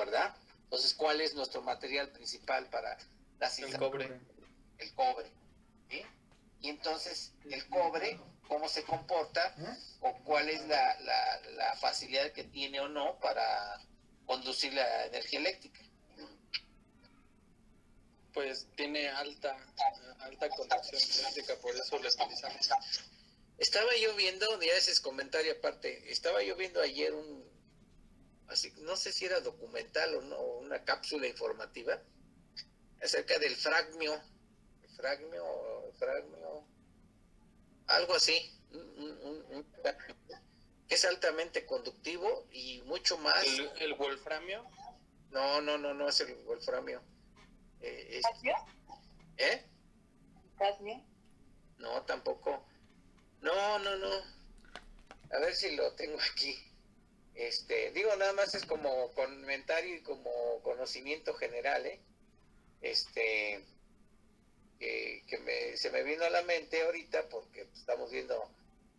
¿verdad? Entonces, ¿cuál es nuestro material principal para las El cobre. El cobre, ¿sí? Y entonces, el cobre, ¿cómo se comporta? ¿O cuál es la facilidad que tiene o no para conducir la energía eléctrica? Pues tiene alta conducción eléctrica, por eso lo utilizamos. Estaba yo viendo, ya ese es comentario aparte, estaba yo viendo ayer así, no sé si era documental o no, una cápsula informativa acerca del fragmio, algo así, que es altamente conductivo y mucho más. ¿El wolframio? No es el wolframio. ¿Cadmio? ¿Eh? ¿Cadmio? No, tampoco. No. A ver si lo tengo aquí. Digo, nada más es como comentario y como conocimiento general, ¿eh? Se me vino a la mente ahorita porque estamos viendo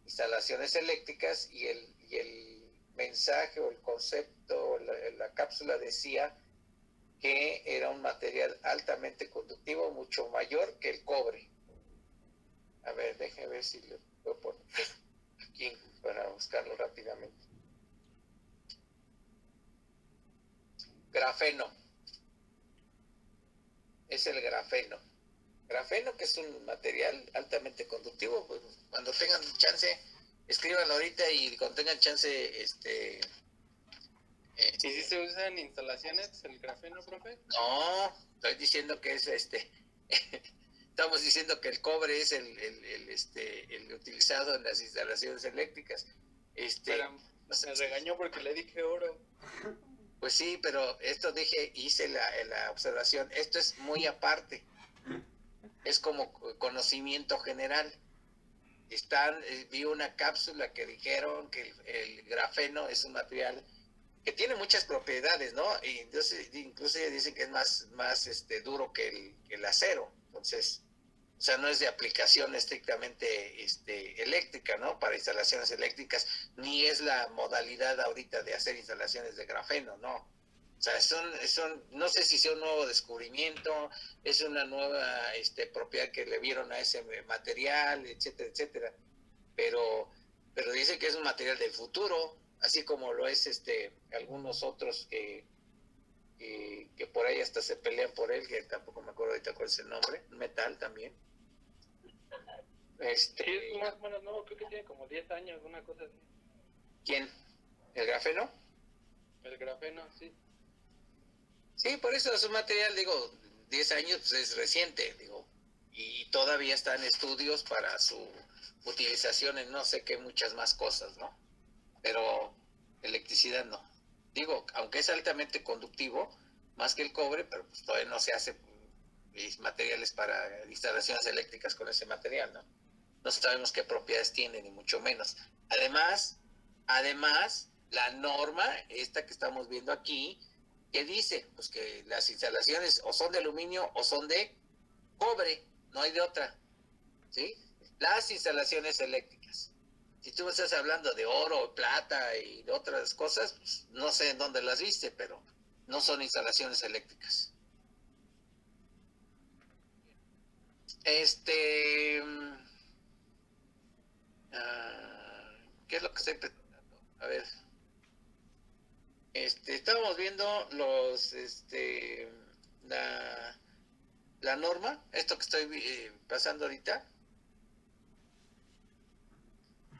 instalaciones eléctricas y el mensaje o el concepto, la cápsula decía que era un material altamente conductivo, mucho mayor que el cobre. A ver, déjeme ver si lo puedo poner aquí para buscarlo rápidamente. Grafeno. Es el grafeno. Grafeno, que es un material altamente conductivo. Pues, cuando tengan chance, escríbanlo ahorita y cuando tengan chance, ¿Y si se usa en instalaciones el grafeno, profe? No, estoy diciendo que es estamos diciendo que el cobre es el utilizado en las instalaciones eléctricas. Pero me regañó porque le dije oro. Pues sí, pero hice la observación, esto es muy aparte, es como conocimiento general. Vi una cápsula que dijeron que el grafeno es un material que tiene muchas propiedades, ¿no? Y entonces, incluso dicen que es más duro que el acero. Entonces, o sea, no es de aplicación estrictamente eléctrica, ¿no? Para instalaciones eléctricas, ni es la modalidad ahorita de hacer instalaciones de grafeno, ¿no? O sea, no sé si sea un nuevo descubrimiento, es una nueva propiedad que le vieron a ese material, etcétera, etcétera. Pero dice que es un material del futuro, así como lo es algunos otros que por ahí hasta se pelean por él, que tampoco me acuerdo ahorita cuál es el nombre, metal también. Sí, es más o menos nuevo, creo que tiene como 10 años, una cosa así. ¿Quién? ¿El grafeno? El grafeno, sí. Sí, por eso es un material, digo, 10 años pues es reciente, digo, y todavía está en estudios para su utilización en no sé qué muchas más cosas, ¿no? Pero electricidad no. Digo, aunque es altamente conductivo, más que el cobre, pero pues todavía no se hace materiales para instalaciones eléctricas con ese material, ¿no? No sabemos qué propiedades tiene, ni mucho menos. Además, la norma, esta que estamos viendo aquí, ¿qué dice? Pues que las instalaciones o son de aluminio o son de cobre, no hay de otra, ¿sí? Las instalaciones eléctricas. Si tú me estás hablando de oro, plata y de otras cosas, pues no sé en dónde las viste, pero no son instalaciones eléctricas. ¿Qué es lo que estoy presentando? A ver. Estábamos viendo la norma, esto que estoy pasando ahorita.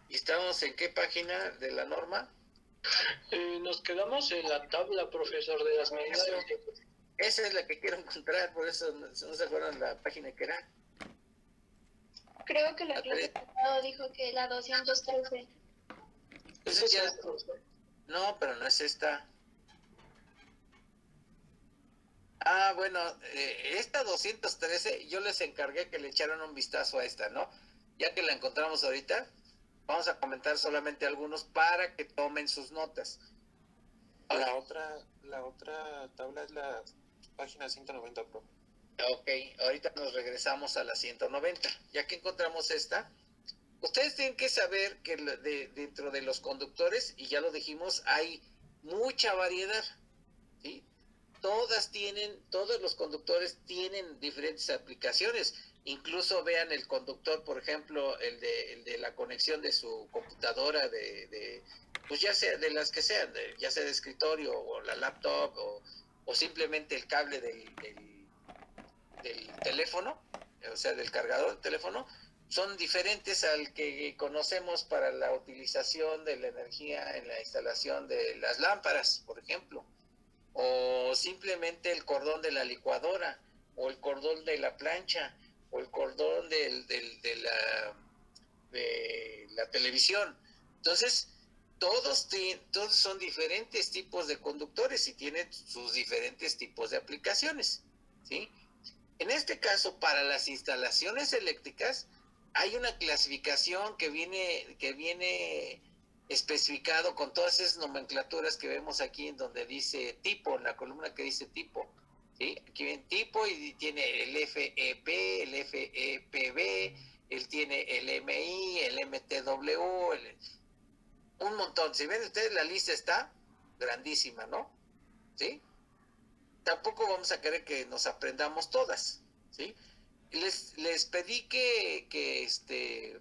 ¿Y estamos en qué página de la norma? Nos quedamos en la tabla, profesor, de las medidas. Esa es la que quiero encontrar, por eso no se acuerdan la página que era. Creo que la clase pasada dijo que la 213. Entonces ya... No, pero no es esta. Bueno, esta 213, yo les encargué que le echaran un vistazo a esta, ¿no? Ya que la encontramos ahorita, vamos a comentar solamente algunos para que tomen sus notas. La otra tabla es la página 190, profe. Ok, ahorita nos regresamos a la 190. Ya que encontramos esta, ustedes tienen que saber que dentro de los conductores, y ya lo dijimos, hay mucha variedad, ¿sí? todos los conductores tienen diferentes aplicaciones. Incluso vean el conductor, por ejemplo, el de la conexión de su computadora, pues ya sea de las que sean, ya sea de escritorio o la laptop o simplemente el cable del teléfono, o sea, del cargador del teléfono, son diferentes al que conocemos para la utilización de la energía en la instalación de las lámparas, por ejemplo, o simplemente el cordón de la licuadora, o el cordón de la plancha, o el cordón de la televisión. Entonces, todos son diferentes tipos de conductores y tienen sus diferentes tipos de aplicaciones, ¿sí? En este caso, para las instalaciones eléctricas, hay una clasificación que viene especificado con todas esas nomenclaturas que vemos aquí, en donde dice tipo, en la columna que dice tipo, ¿sí? Aquí viene tipo y tiene el FEP, el FEPB, él tiene el MI, el MTW, un montón. Si ven ustedes, la lista está grandísima, ¿no? ¿Sí? Tampoco vamos a querer que nos aprendamos todas, ¿sí? Les pedí que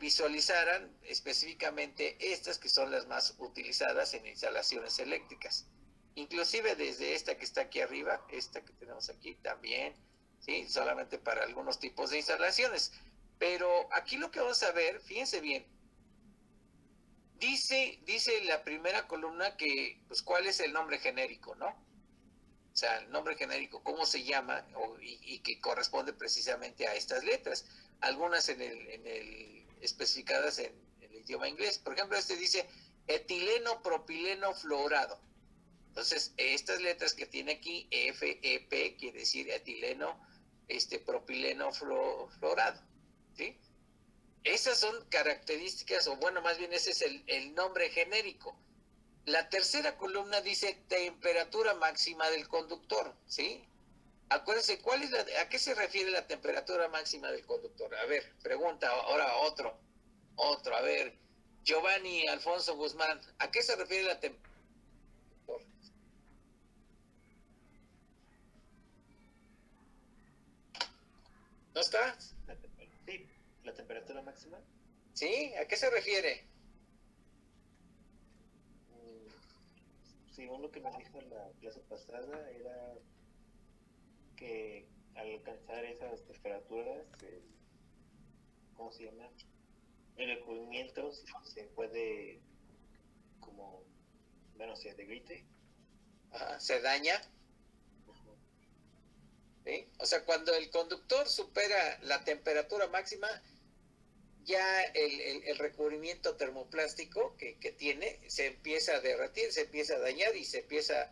visualizaran específicamente estas que son las más utilizadas en instalaciones eléctricas. Inclusive desde esta que está aquí arriba, esta que tenemos aquí también, ¿sí? Solamente para algunos tipos de instalaciones. Pero aquí lo que vamos a ver, fíjense bien, dice la primera columna que, pues, ¿cuál es el nombre genérico, no? O sea, el nombre genérico, cómo se llama, y que corresponde precisamente a estas letras. Algunas especificadas en el idioma inglés. Por ejemplo, este dice etileno propileno fluorado. Entonces, estas letras que tiene aquí, FEP, quiere decir etileno propileno fluorado, ¿sí? Esas son características, o bueno, más bien ese es el nombre genérico. La tercera columna dice temperatura máxima del conductor, ¿sí? Acuérdense, ¿a qué se refiere la temperatura máxima del conductor? A ver, pregunta ahora otro, a ver, Giovanni Alfonso Guzmán, ¿a qué se refiere la temperatura? ¿No está? Sí, la temperatura máxima. ¿Sí? ¿A qué se refiere? Según lo que nos dijo en la clase pasada, era que al alcanzar esas temperaturas, ¿cómo se llama? El recubrimiento se puede, como, bueno, se degrite. Ajá, se daña. ¿Sí? O sea, cuando el conductor supera la temperatura máxima, ya el recubrimiento termoplástico que tiene se empieza a derretir, se empieza a dañar y se empieza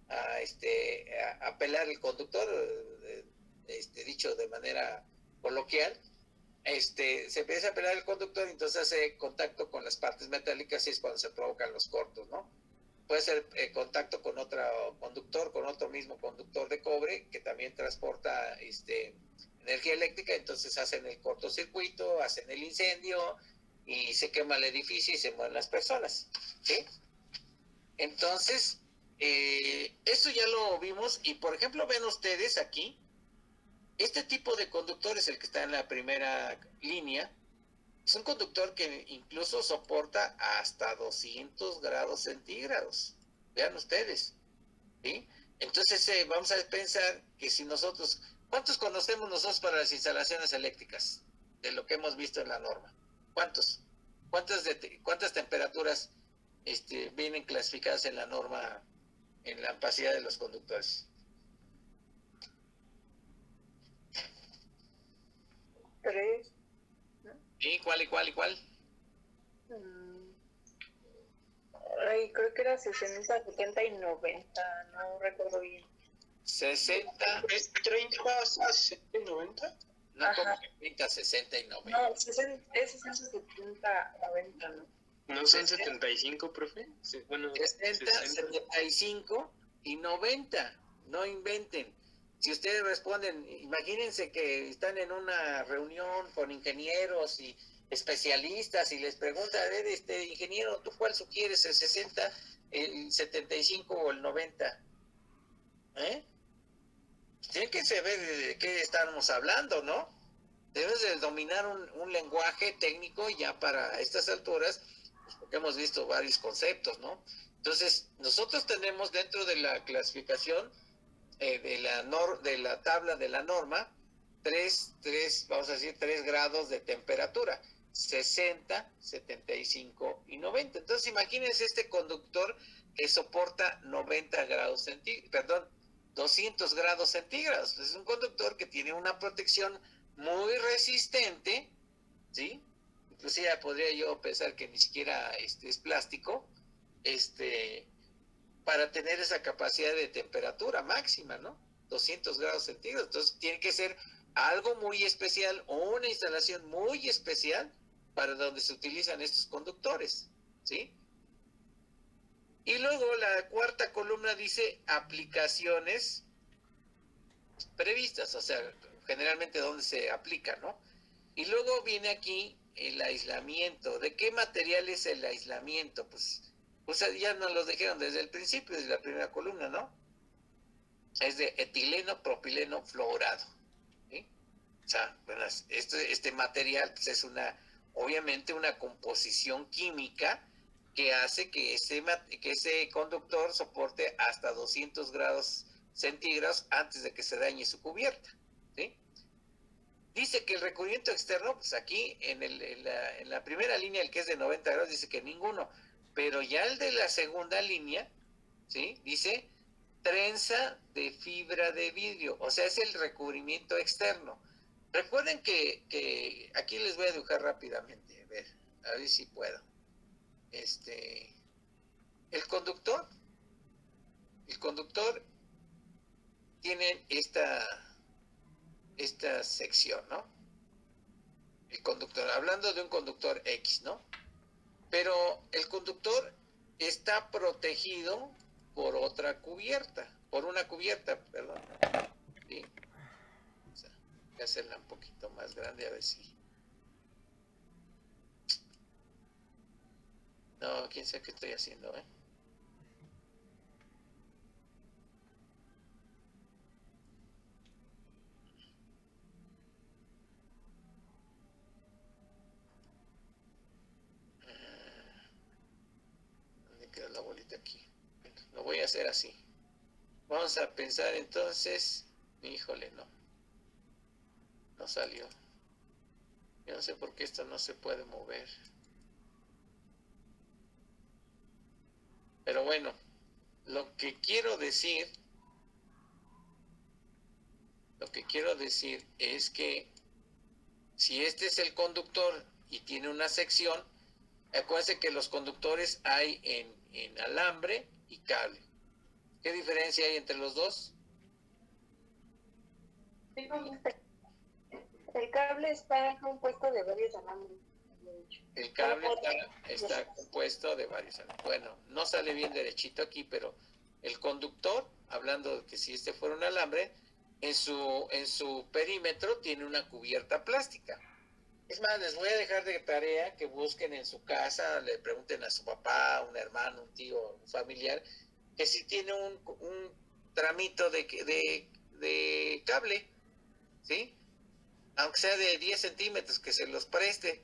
a pelar el conductor, dicho de manera coloquial, se empieza a pelar el conductor y entonces hace contacto con las partes metálicas y es cuando se provocan los cortos, ¿no? Puede ser contacto con otro conductor, con otro mismo conductor de cobre que también transporta energía eléctrica, entonces hacen el cortocircuito, hacen el incendio y se quema el edificio y se mueren las personas, ¿sí? Entonces, eso ya lo vimos y, por ejemplo, ven ustedes aquí, este tipo de conductor es el que está en la primera línea. Es un conductor que incluso soporta hasta 200 grados centígrados. Vean ustedes, ¿sí? Entonces vamos a pensar que si nosotros, ¿cuántos conocemos nosotros para las instalaciones eléctricas? De lo que hemos visto en la norma. ¿Cuántos? ¿Cuántas temperaturas vienen clasificadas en la norma, en la capacidad de los conductores? 3. ¿Y cuál? Ay, creo que era 60, 70 y 90, no recuerdo bien. 60. ¿Es 30, 60 y 90? No, Ajá. como que 30, 60 y 90. No, es 60, 70, 90, ¿no? ¿No son 75, profe? Sí, bueno, 60, 75 y 90. No inventen. Si ustedes responden, imagínense que están en una reunión con ingenieros y especialistas y les pregunta, a ver, ingeniero, ¿tú cuál sugieres, el 60, el 75 o el 90? ¿eh? Tienen que saber de qué estamos hablando, ¿no? Debes de dominar un lenguaje técnico ya para estas alturas, pues porque hemos visto varios conceptos, ¿no? Entonces, nosotros tenemos dentro de la clasificación de la tabla de la norma, vamos a decir, 3 grados de temperatura, 60, 75 y 90. Entonces, imagínense este conductor que soporta 90 grados centígrados, perdón, 200 grados centígrados. Es un conductor que tiene una protección muy resistente, ¿sí? Inclusive podría yo pensar que ni siquiera es plástico, para tener esa capacidad de temperatura máxima, ¿no? 200 grados centígrados. Entonces tiene que ser algo muy especial o una instalación muy especial para donde se utilizan estos conductores, ¿sí? Y luego la cuarta columna dice aplicaciones previstas, o sea, generalmente donde se aplica, ¿no? Y luego viene aquí el aislamiento. ¿De qué material es el aislamiento? Pues ya nos lo dijeron desde el principio, desde la primera columna, ¿no? Es de etileno, propileno, fluorado, ¿sí? O sea, bueno, este material pues es obviamente una composición química que hace que ese conductor soporte hasta 200 grados centígrados antes de que se dañe su cubierta, ¿sí? Dice que el recubrimiento externo, pues aquí en la primera línea, el que es de 90 grados, dice que ninguno, pero ya el de la segunda línea, ¿sí? Dice trenza de fibra de vidrio, o sea, es el recubrimiento externo. Recuerden que aquí les voy a dibujar rápidamente, a ver si puedo. El conductor tiene esta sección, ¿no? El conductor, hablando de un conductor X, ¿no? Pero el conductor está protegido por una cubierta, perdón. ¿Sí? O sea, voy a hacerla un poquito más grande a ver si. No, quién sabe qué estoy haciendo, ¿eh? ¿Dónde queda la bolita aquí? Lo voy a hacer así. Vamos a pensar entonces. Híjole, no salió. Yo no sé por qué esto no se puede mover. Pero bueno, lo que quiero decir es que si este es el conductor y tiene una sección, acuérdense que los conductores hay en alambre y cable. ¿Qué diferencia hay entre los dos? El cable está compuesto de varios alambres. El cable está compuesto de varios alambres. Bueno, no sale bien derechito aquí, pero el conductor, hablando de que si este fuera un alambre, en su perímetro tiene una cubierta plástica. Es más, les voy a dejar de tarea que busquen en su casa, le pregunten a su papá, un hermano, un tío, un familiar, que si tiene un tramito de cable, ¿sí? Aunque sea de 10 centímetros, que se los preste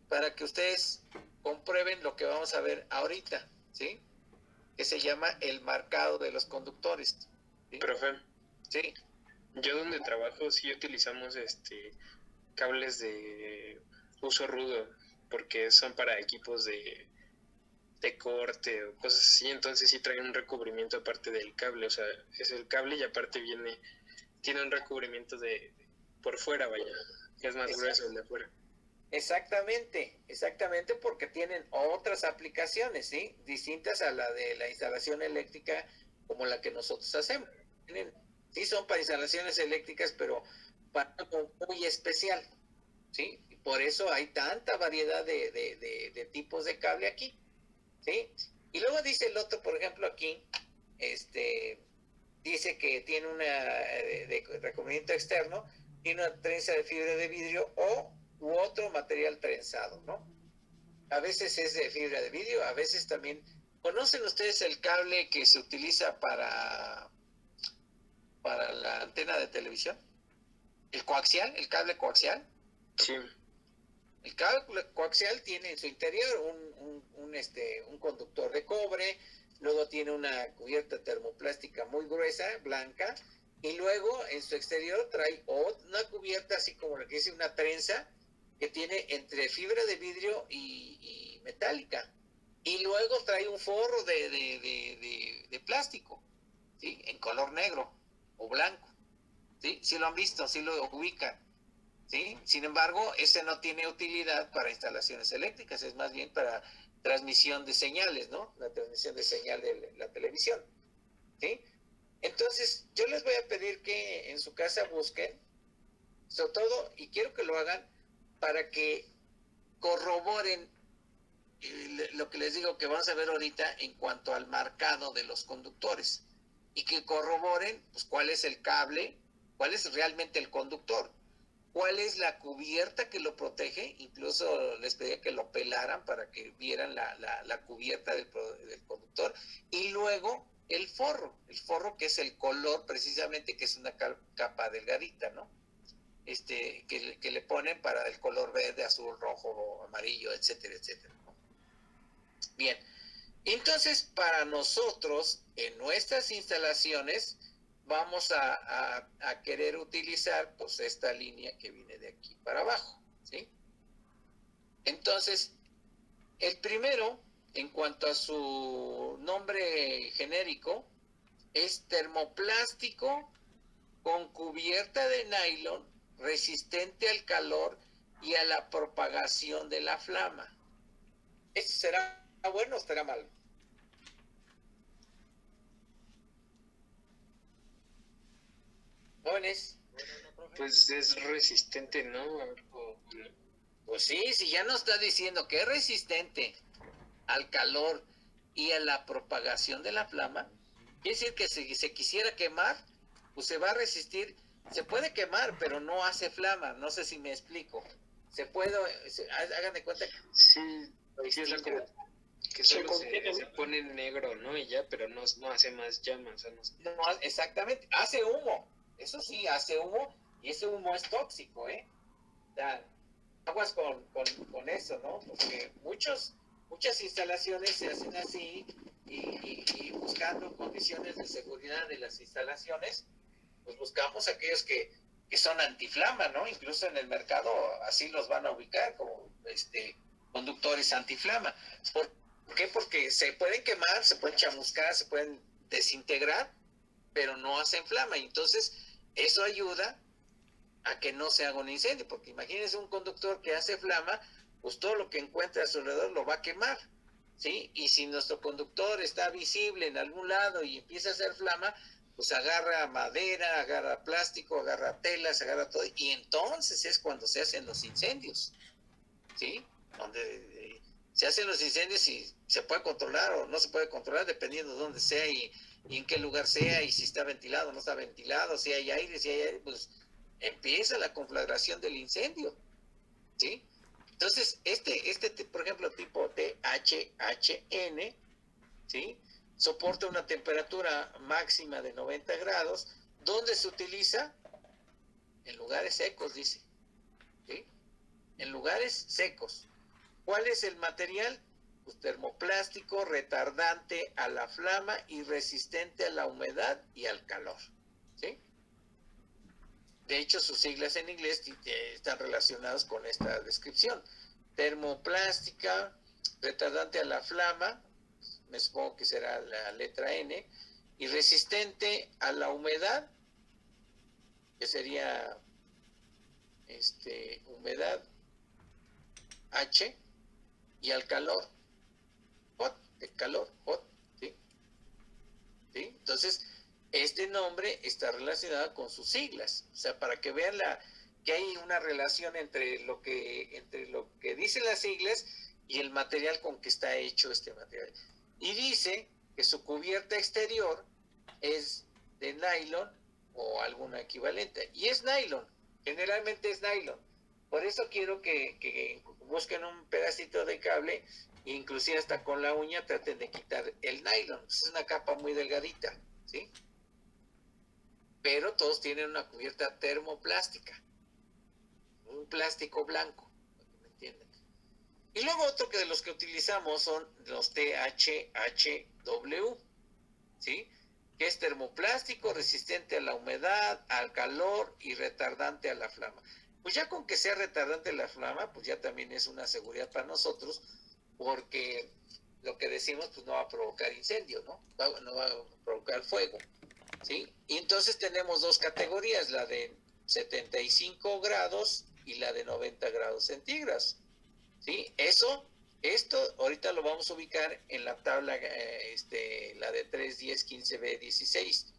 para que ustedes comprueben lo que vamos a ver ahorita, ¿sí? Que se llama el marcado de los conductores, ¿sí? Profe, Sí. yo donde trabajo sí utilizamos cables de uso rudo, porque son para equipos de corte o cosas así, entonces sí trae un recubrimiento aparte del cable, o sea, es el cable y aparte tiene un recubrimiento por fuera, vaya, que es más grueso el de afuera. Exactamente, porque tienen otras aplicaciones, ¿sí? Distintas a la de la instalación eléctrica como la que nosotros hacemos. Sí, son para instalaciones eléctricas, pero para algo muy especial, ¿sí? Y por eso hay tanta variedad de tipos de cable aquí, ¿sí? Y luego dice el otro, por ejemplo, aquí, dice que tiene de recubrimiento externo, tiene una trenza de fibra de vidrio u otro material trenzado, ¿no? A veces es de fibra de vidrio, a veces también. ¿Conocen ustedes el cable que se utiliza para para la antena de televisión. El coaxial, el cable coaxial. Sí. El cable coaxial tiene en su interior un conductor de cobre, luego tiene una cubierta termoplástica muy gruesa, blanca, y luego en su exterior trae una cubierta así como lo que dice una trenza, que tiene entre fibra de vidrio y metálica. Y luego trae un forro de plástico, ¿sí? En color negro o blanco, ¿sí? Si lo han visto, si lo ubican, ¿sí? Sin embargo, ese no tiene utilidad para instalaciones eléctricas, es más bien para transmisión de señales, ¿no? La transmisión de señal de la televisión, ¿sí? Entonces, yo les voy a pedir que en su casa busquen, sobre todo, y quiero que lo hagan para que corroboren lo que les digo que vamos a ver ahorita en cuanto al marcado de los conductores, y que corroboren pues cuál es el cable, cuál es realmente el conductor, cuál es la cubierta que lo protege. Incluso les pedía que lo pelaran para que vieran la cubierta del conductor, y luego el forro que es el color precisamente, que es una capa delgadita, ¿no? Que le ponen para el color verde, azul, rojo, amarillo, etcétera, etcétera. Bien, entonces para nosotros en nuestras instalaciones vamos a querer utilizar pues esta línea que viene de aquí para abajo, ¿sí? Entonces, el primero, en cuanto a su nombre genérico, es termoplástico con cubierta de nylon resistente al calor y a la propagación de la flama. ¿Esto será bueno o estará mal? Jóvenes. Pues es resistente, ¿no? Pues sí, si ya nos está diciendo que es resistente al calor y a la propagación de la flama, quiere decir que si se quisiera quemar, pues se va a resistir. Se puede quemar, pero no hace flama. No sé si me explico. Hagan de cuenta que Sí, sí, o sea, como que solo se pone negro, ¿no? Y ya, pero no hace más llamas. No, exactamente, hace humo. Eso sí, hace humo, y ese humo es tóxico, ¿eh? O sea, aguas con eso, ¿no? Porque muchas instalaciones se hacen así, y buscando condiciones de seguridad de las instalaciones, pues buscamos aquellos que son antiflama, ¿no? Incluso en el mercado así los van a ubicar como conductores antiflama. ¿Por qué? Porque se pueden quemar, se pueden chamuscar, se pueden desintegrar, pero no hacen flama. Y entonces eso ayuda a que no se haga un incendio, porque imagínense un conductor que hace flama, pues todo lo que encuentre a su alrededor lo va a quemar, ¿sí? Y si nuestro conductor está visible en algún lado y empieza a hacer flama, pues agarra madera, agarra plástico, agarra telas, agarra todo, y entonces es cuando se hacen los incendios, ¿sí? Donde se hacen los incendios y se puede controlar o no se puede controlar dependiendo de dónde sea y en qué lugar sea, y si está ventilado o no está ventilado, si hay aire, pues empieza la conflagración del incendio, ¿sí? Entonces, por ejemplo, tipo THHN, ¿sí? Soporta una temperatura máxima de 90 grados, donde se utiliza en lugares secos, dice, ¿sí? En lugares secos. ¿Cuál es el material? Pues termoplástico, retardante a la flama y resistente a la humedad y al calor, ¿sí? De hecho, sus siglas en inglés están relacionadas con esta descripción. Termoplástica, retardante a la flama, me supongo que será la letra N, y resistente a la humedad, que sería humedad H, y al calor, hot, el calor, hot, ¿sí? ¿Sí? Entonces, este nombre está relacionado con sus siglas, o sea, para que vean que hay una relación entre lo que dicen las siglas y el material con que está hecho este material. Y dice que su cubierta exterior es de nylon o alguna equivalente, y es nylon, generalmente es nylon. Por eso quiero que busquen un pedacito de cable, inclusive hasta con la uña traten de quitar el nylon. Es una capa muy delgadita, ¿sí? pero todos tienen una cubierta termoplástica, un plástico blanco, para que me entiendan. Y luego otro que de los que utilizamos son los THHW, ¿sí? Que es termoplástico, resistente a la humedad, al calor y retardante a la flama. Pues ya con que sea retardante a la flama, pues ya también es una seguridad para nosotros, porque lo que decimos, pues no va a provocar incendio, ¿no? No va a provocar fuego, ¿sí? Y entonces tenemos dos categorías, la de 75 grados y la de 90 grados centígrados, ¿sí? Esto ahorita lo vamos a ubicar en la tabla, la de 3, 10, 15, B, 16,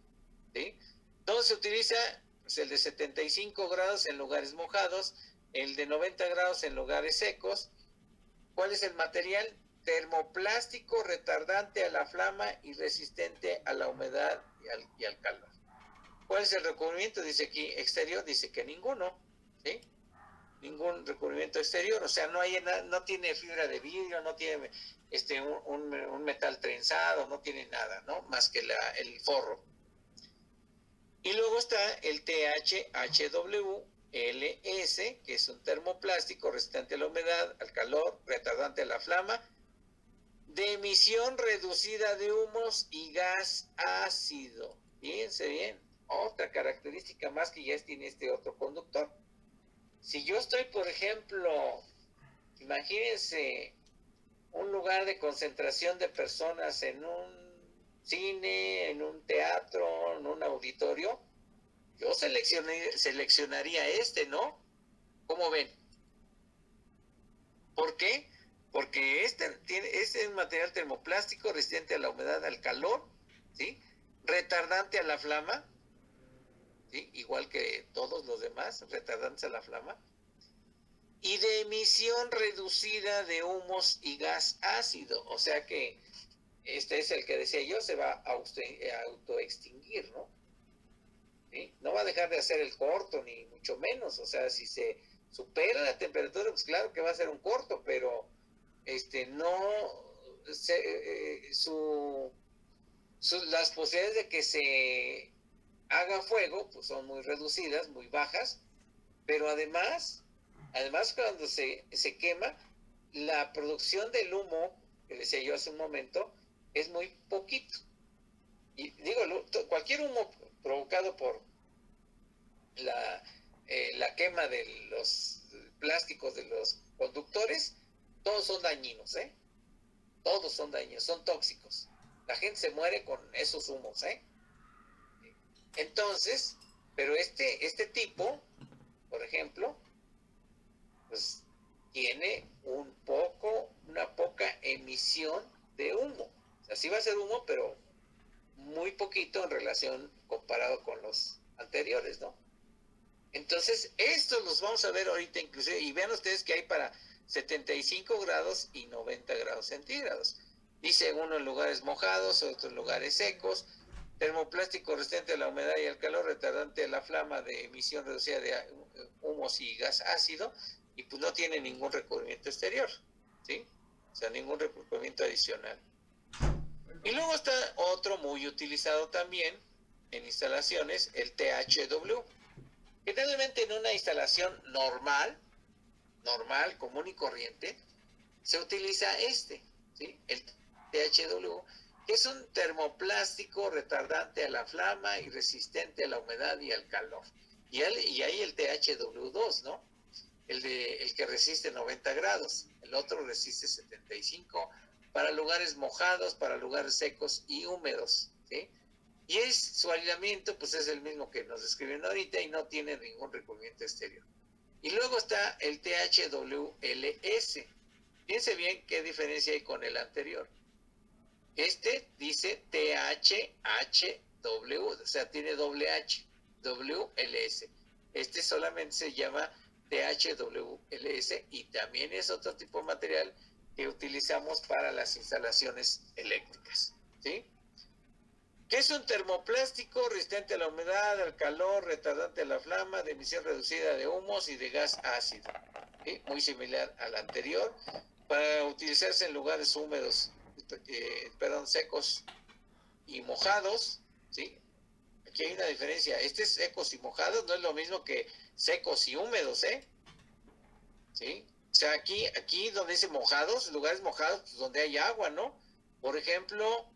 ¿sí? Entonces se utiliza pues, el de 75 grados en lugares mojados, el de 90 grados en lugares secos. ¿Cuál es el material? Termoplástico, retardante a la flama y resistente a la humedad y al calor. ¿Cuál es el recubrimiento? Dice aquí, exterior, dice que ninguno, ¿sí? Ningún recubrimiento exterior, o sea, no tiene fibra de vidrio, no tiene un metal trenzado, no tiene nada, ¿no? Más que el forro. Y luego está el THHW LS, que es un termoplástico resistente a la humedad, al calor, retardante a la flama, de emisión reducida de humos y gas ácido. Fíjense bien, otra característica más que ya tiene este otro conductor. Si yo estoy, por ejemplo, imagínense un lugar de concentración de personas en un cine, en un teatro, en un auditorio, yo seleccionaría ¿no? ¿Cómo ven? ¿Por qué? Porque este es un material termoplástico resistente a la humedad, al calor, ¿sí? Retardante a la flama, ¿sí? Igual que todos los demás, retardantes a la flama, y de emisión reducida de humos y gas ácido, o sea que este es el que decía yo, se va a autoextinguir, ¿no? ¿Sí? No va a dejar de hacer el corto, ni mucho menos, o sea, si se supera la temperatura, pues claro que va a ser un corto, pero las posibilidades de que se haga fuego pues son muy reducidas, muy bajas, pero además cuando se quema, la producción del humo, que decía yo hace un momento, es muy poquito. Y digo, cualquier humo provocado por la quema de los plásticos de los conductores, todos son dañinos, ¿eh? Todos son dañinos, son tóxicos. La gente se muere con esos humos, ¿eh? Entonces, pero este tipo, por ejemplo, pues tiene una poca emisión de humo. O sea, sí va a ser humo, pero muy poquito en relación comparado con los anteriores, ¿no? Entonces, estos los vamos a ver ahorita inclusive, y vean ustedes que hay para 75 grados y 90 grados centígrados. Dice uno en lugares mojados, otro en lugares secos, termoplástico resistente a la humedad y al calor, retardante a la flama, de emisión reducida de humos y gas ácido, y pues no tiene ningún recubrimiento exterior, ¿sí? O sea, ningún recubrimiento adicional. Y luego está otro muy utilizado también en instalaciones, el THW. Generalmente en una instalación normal, común y corriente, se utiliza ¿sí? El THW, que es un termoplástico retardante a la flama y resistente a la humedad y al calor. Y hay el THW2, ¿no? El que resiste 90 grados, el otro resiste 75, para lugares mojados, para lugares secos y húmedos, ¿sí? Y su aislamiento pues es el mismo que nos describen ahorita y no tiene ningún recubrimiento exterior. Y luego está el THWLS. Fíjense bien qué diferencia hay con el anterior. Este dice THHW, o sea, tiene doble H, WLS. Este solamente se llama THWLS y también es otro tipo de material que utilizamos para las instalaciones eléctricas, ¿sí? Que es un termoplástico resistente a la humedad, al calor, retardante a la flama, de emisión reducida de humos y de gas ácido, ¿sí? Muy similar al anterior, para utilizarse en lugares húmedos, secos y mojados, ¿sí? aquí hay una diferencia. Secos y mojados no es lo mismo que secos y húmedos, ¿eh? ¿Sí? O sea, aquí donde dice mojados, lugares mojados, pues donde hay agua, ¿no? Por ejemplo,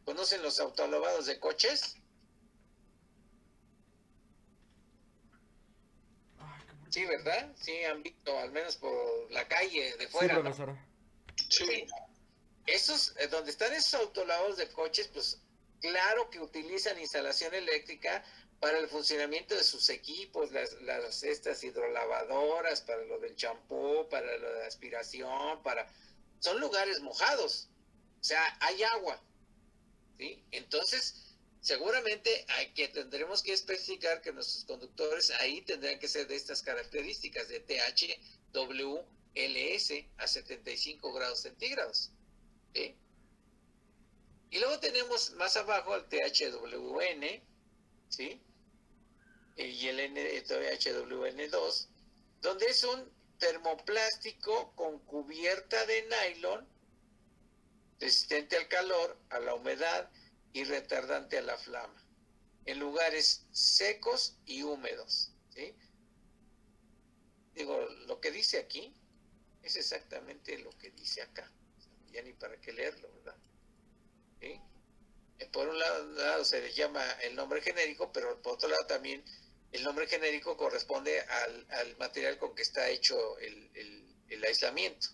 ¿conocen los autolavados de coches? Sí, ¿verdad? Sí, han visto, al menos por la calle de fuera, Sí, ¿no? profesor. Sí. Esos, donde están esos autolavados de coches, pues claro que utilizan instalación eléctrica para el funcionamiento de sus equipos, estas hidrolavadoras, para lo del champú, para lo de la aspiración, son lugares mojados, o sea, hay agua, ¿sí? Entonces, seguramente tendremos que especificar que nuestros conductores ahí tendrán que ser de estas características de THWLS a 75 grados centígrados, ¿sí? Y luego tenemos más abajo el THWN, ¿sí? Y el THWN2, donde es un termoplástico con cubierta de nylon, resistente al calor, a la humedad y retardante a la flama, en lugares secos y húmedos, ¿sí? Digo, lo que dice aquí es exactamente lo que dice acá. Ya ni para qué leerlo, ¿verdad? ¿Sí? Por un lado se le llama el nombre genérico, pero por otro lado también el nombre genérico corresponde al material con que está hecho el aislamiento,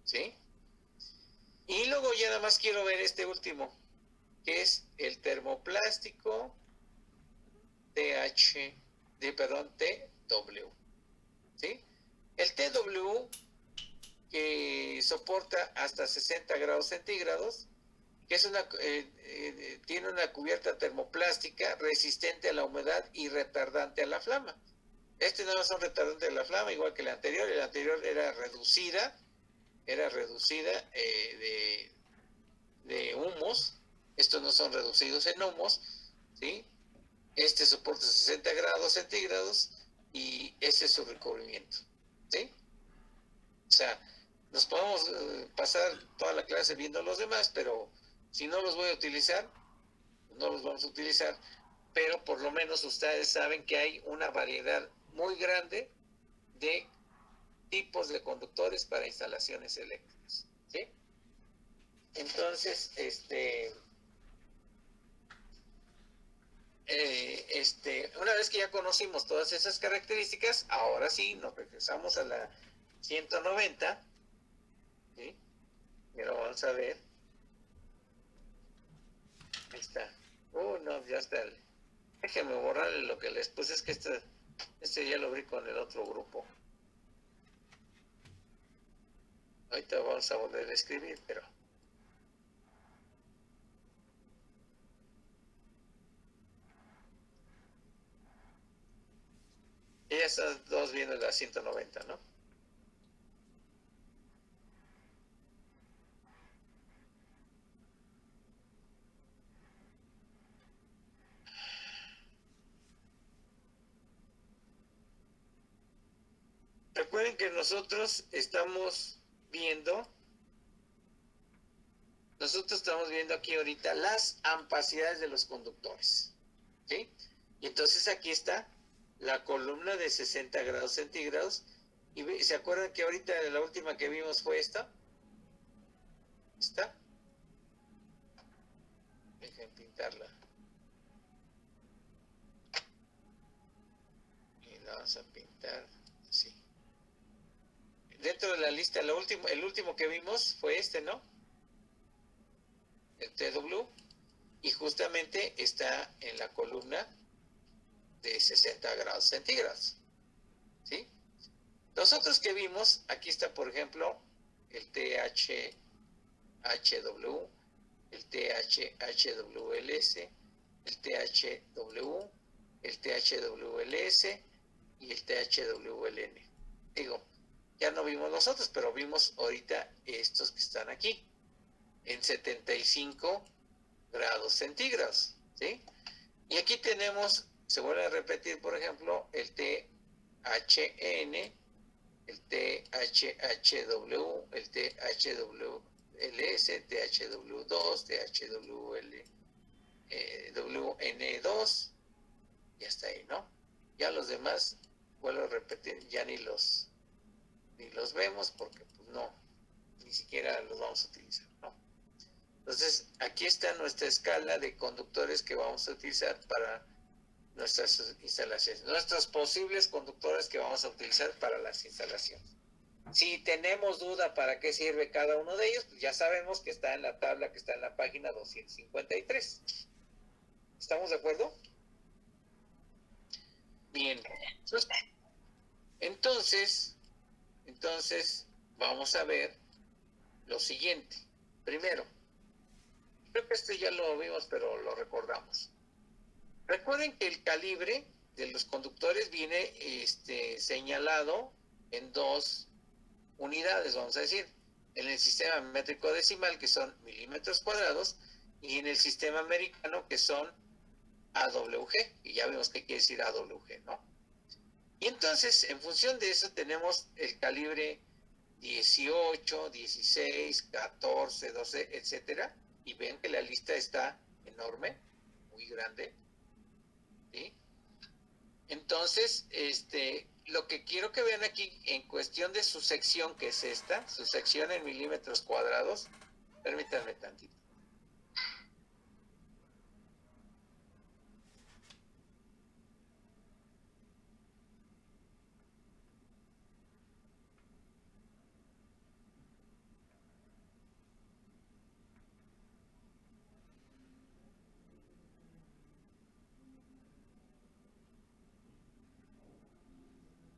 ¿sí? Y luego ya nada más quiero ver este último, que es el termoplástico TW, ¿sí? El TW que soporta hasta 60 grados centígrados, que es tiene una cubierta termoplástica resistente a la humedad y retardante a la flama. No es un retardante a la flama, igual que el anterior. El anterior era reducida de humos. Estos no son reducidos en humos, ¿sí? Este soporta 60 grados centígrados y ese es su recubrimiento, ¿sí? O sea, nos podemos pasar toda la clase viendo los demás, pero si no los voy a utilizar, no los vamos a utilizar, pero por lo menos ustedes saben que hay una variedad muy grande de tipos de conductores para instalaciones eléctricas, ¿sí? Entonces, una vez que ya conocimos todas esas características, ahora sí nos regresamos a la 190, ¿sí? Y lo vamos a ver. Ahí está. No, ya está. Déjenme borrarle lo que les puse, es que este ya lo abrí con el otro grupo. Ahorita vamos a volver a escribir, pero... ya están todos viendo la 190, ¿no? Recuerden que nosotros estamos viendo aquí ahorita las ampacidades de los conductores, ¿sí? Y entonces aquí está la columna de 60 grados centígrados. ¿Y se acuerdan que ahorita la última que vimos fue esta? ¿Esta? Dejen pintarla. Y la vamos a pintar así. Dentro de la lista, el último que vimos fue este, ¿no? El TW. Y justamente está en la columna de 60 grados centígrados, ¿sí? Los otros que vimos, aquí está, por ejemplo, el THHW, el THHWLS, el THW, el THWLS y el THWLN. Digo, ya no vimos los otros, pero vimos ahorita estos que están aquí, en 75 grados centígrados, ¿sí? Y aquí tenemos, se vuelve a repetir, por ejemplo, el THN, el THHW, el THWLS, THW2, THWN2, 2 y hasta ahí, ¿no? Ya los demás, vuelvo a repetir, ya ni los vemos porque pues no, ni siquiera los vamos a utilizar, ¿no? Entonces, aquí está nuestra escala de conductores que vamos a utilizar para nuestras instalaciones, nuestros posibles conductores que vamos a utilizar para las instalaciones. Si tenemos duda para qué sirve cada uno de ellos, pues ya sabemos que está en la tabla que está en la página 253. ¿Estamos de acuerdo? Bien. Entonces vamos a ver lo siguiente. Primero, creo que esto ya lo vimos, pero lo recordamos. Recuerden que el calibre de los conductores viene señalado en 2 unidades, vamos a decir, en el sistema métrico decimal, que son milímetros cuadrados, y en el sistema americano, que son AWG, y ya vemos qué quiere decir AWG, ¿no? Y entonces, en función de eso, tenemos el calibre 18, 16, 14, 12, etcétera, y ven que la lista está enorme, muy grande, ¿sí? Entonces, lo que quiero que vean aquí, en cuestión de su sección, que es esta, su sección en milímetros cuadrados, permítanme tantito.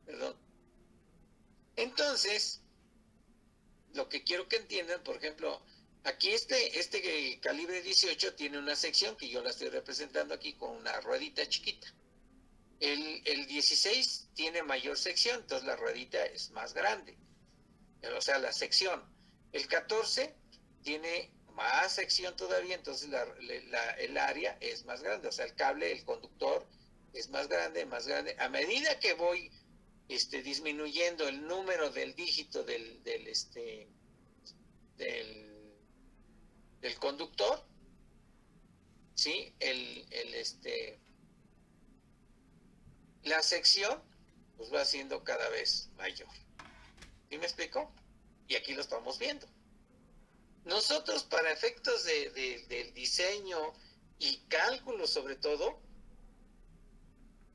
Perdón. Entonces, lo que quiero que entiendan, por ejemplo, aquí este calibre 18 tiene una sección que yo la estoy representando aquí con una ruedita chiquita. El 16 tiene mayor sección, entonces la ruedita es más grande, o sea, la sección. El 14 tiene más sección todavía, entonces el área es más grande, o sea, el cable, el conductor es más grande, más grande. A medida que voy disminuyendo el número del dígito del conductor, ¿sí? La sección pues va siendo cada vez mayor. ¿Sí me explico? Y aquí lo estamos viendo. Nosotros, para efectos del diseño y cálculo sobre todo,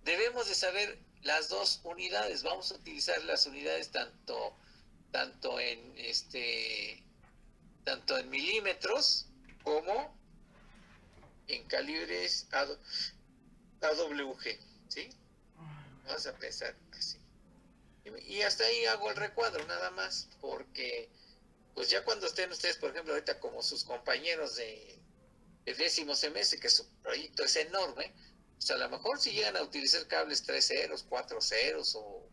debemos de saber las 2 unidades. Vamos a utilizar las unidades tanto en milímetros como en calibres AWG, ¿sí? Vamos a pensar así. Y hasta ahí hago el recuadro, nada más, porque pues ya cuando estén ustedes, por ejemplo, ahorita como sus compañeros de 10º semestre, que su proyecto es enorme, pues a lo mejor si llegan a utilizar cables 3 ceros, 4 ceros o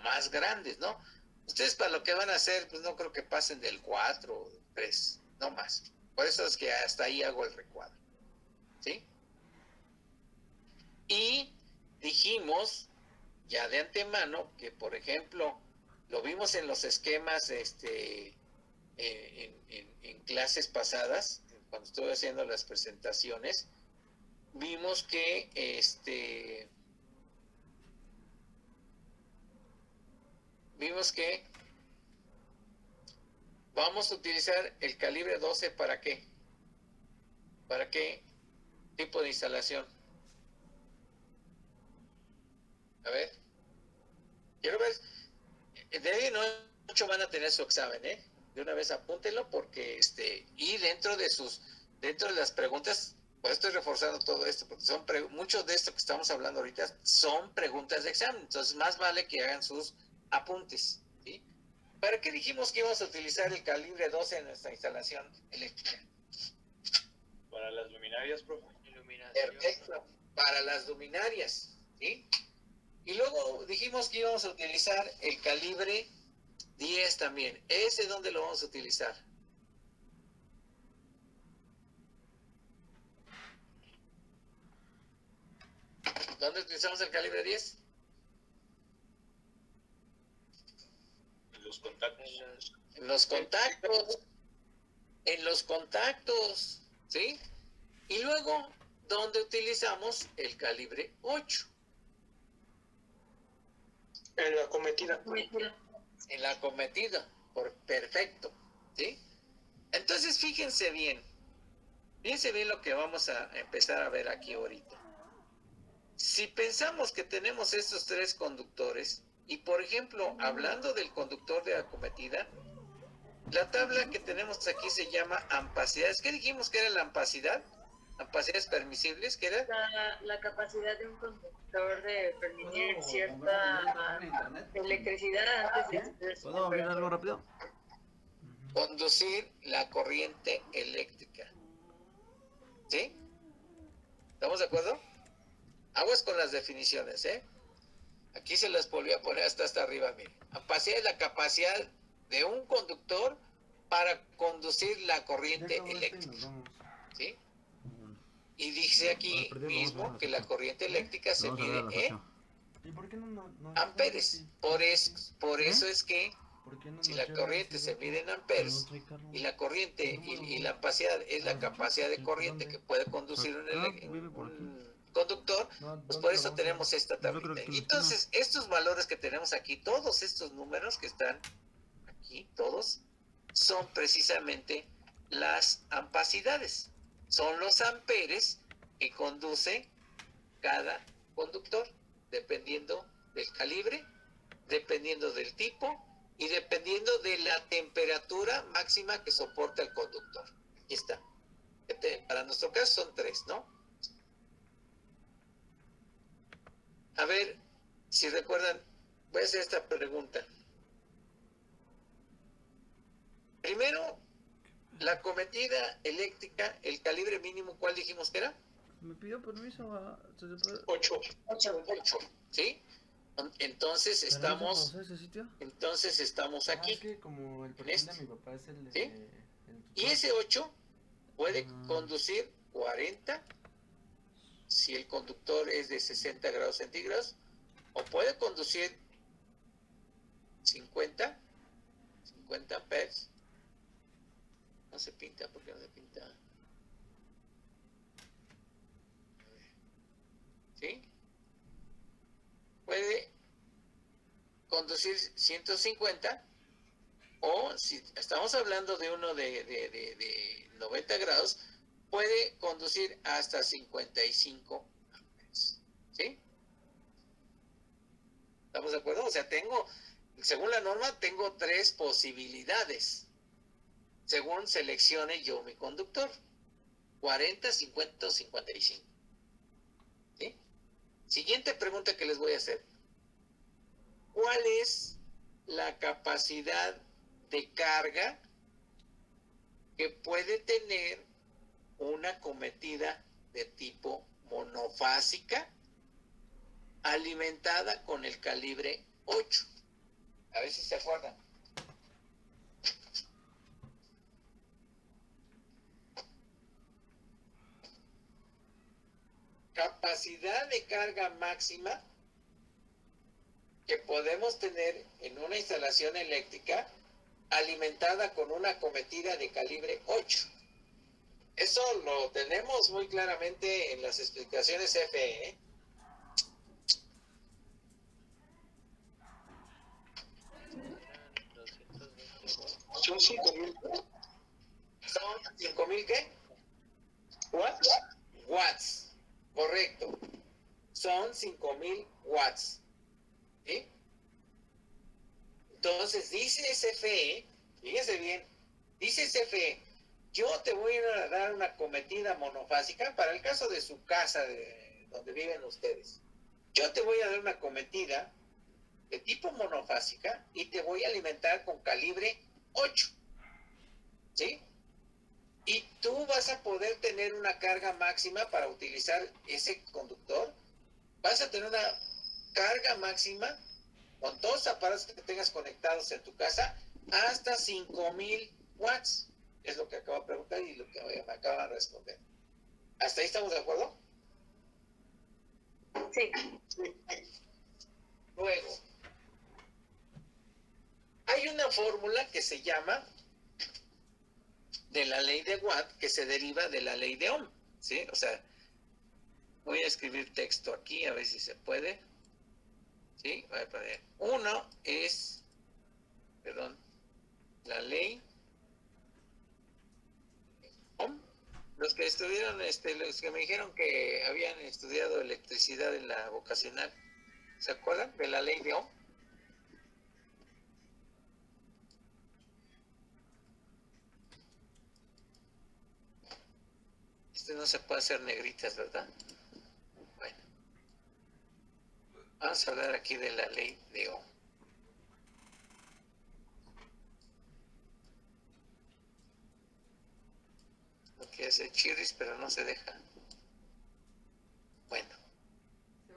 más grandes, ¿no? Ustedes para lo que van a hacer, pues no creo que pasen del 4 o del 3, no más. Por eso es que hasta ahí hago el recuadro, ¿sí? Y dijimos ya de antemano que, por ejemplo, lo vimos en los esquemas en clases pasadas, cuando estuve haciendo las presentaciones, vimos que vamos a utilizar el calibre 12 ¿para qué? ¿Para qué tipo de instalación? A ver, quiero ver, de ahí en 8 van a tener su examen, ¿eh? De una vez apúntenlo porque, y dentro de las preguntas, pues estoy reforzando todo esto, porque son muchos de esto que estamos hablando ahorita son preguntas de examen, entonces más vale que hagan sus apuntes, ¿sí? ¿Para qué dijimos que íbamos a utilizar el calibre 12 en nuestra instalación eléctrica? Para las luminarias, profe. Perfecto, para las luminarias, ¿sí? Y luego dijimos que íbamos a utilizar el calibre 10 también. ¿Ese dónde lo vamos a utilizar? ¿Dónde utilizamos el calibre 10? En los contactos. En los contactos. En los contactos, ¿sí? Y luego donde utilizamos el calibre 8. En la cometida. En la acometida, perfecto, ¿sí? Entonces fíjense bien lo que vamos a empezar a ver aquí ahorita. Si pensamos que tenemos estos tres conductores, y por ejemplo, hablando del conductor de acometida, la tabla que tenemos aquí se llama ampacidades. ¿Qué dijimos que era la ampacidad? Ampacidades permisibles, ¿qué era? La capacidad de un conductor de permitir cierta electricidad antes de ¿Puedo abrir algo rápido? Conducir la corriente eléctrica. ¿Sí? ¿Estamos de acuerdo? Aguas con las definiciones, ¿eh? Aquí se las volví a poner hasta arriba, miren. Ampacidad es la capacidad de un conductor para conducir la corriente eléctrica. ¿Sí? Y dice aquí mismo que la corriente eléctrica se mide en amperes. Por eso es que si la corriente se mide en amperes y la corriente y la ampacidad es la capacidad de corriente que puede conducir un conductor, pues por eso tenemos esta tablita. Y entonces, estos valores que tenemos aquí, todos estos números que están aquí, todos, son precisamente las ampacidades. Son los amperes que conduce cada conductor, dependiendo del calibre, dependiendo del tipo y dependiendo de la temperatura máxima que soporta el conductor. Aquí está. Para nuestro caso son 3, ¿no? A ver, si recuerdan, voy a hacer esta pregunta. Primero, la acometida eléctrica, el calibre mínimo, ¿cuál dijimos que era? Me pidió permiso a... 8. 8, ¿sí? Entonces estamos... ¿Ese sitio? Entonces estamos aquí. Es que como el perfil de mi papá es el de... ¿Sí? Y ese 8 puede conducir 40 si el conductor es de 60 grados centígrados, o puede conducir 50 amperes. No se pinta, porque no se pinta. ¿Sí? Puede conducir 150, o si estamos hablando de uno de 90 grados, puede conducir hasta 55 amperes. ¿Sí? ¿Estamos de acuerdo? O sea, según la norma, tengo 3 posibilidades, según seleccione yo mi conductor: 40, 50 o 55. ¿Sí? Siguiente pregunta que les voy a hacer: ¿cuál es la capacidad de carga que puede tener una acometida de tipo monofásica alimentada con el calibre 8? A ver si se acuerdan. Capacidad de carga máxima que podemos tener en una instalación eléctrica alimentada con una acometida de calibre 8. Eso lo tenemos muy claramente en las explicaciones FE, ¿eh? Son 5,000. ¿Son 5,000 qué? Watts. Correcto. Son 5,000 watts. ¿Sí? Entonces dice CFE, fíjense bien, dice CFE, yo te voy a dar una acometida monofásica para el caso de su casa, donde viven ustedes. Yo te voy a dar una acometida de tipo monofásica y te voy a alimentar con calibre 8. ¿Sí? Y tú vas a poder tener una carga máxima para utilizar ese conductor. Vas a tener una carga máxima con todos los aparatos que tengas conectados en tu casa hasta 5,000 watts. Es lo que acabo de preguntar y lo que me acaban de responder. ¿Hasta ahí estamos de acuerdo? Sí. Luego, hay una fórmula que se llama de la ley de Watt, que se deriva de la ley de Ohm, ¿sí? O sea, a escribir texto aquí, a ver si se puede. ¿Sí? Voy a poner. Uno es, perdón, la ley. Los que estuvieron, los que me dijeron que habían estudiado electricidad en la vocacional, ¿se acuerdan de la ley de Ohm? No se puede hacer negritas, ¿verdad? Bueno, vamos a hablar aquí de la ley de Ohm. Lo que hace chirris, pero no se deja. Bueno,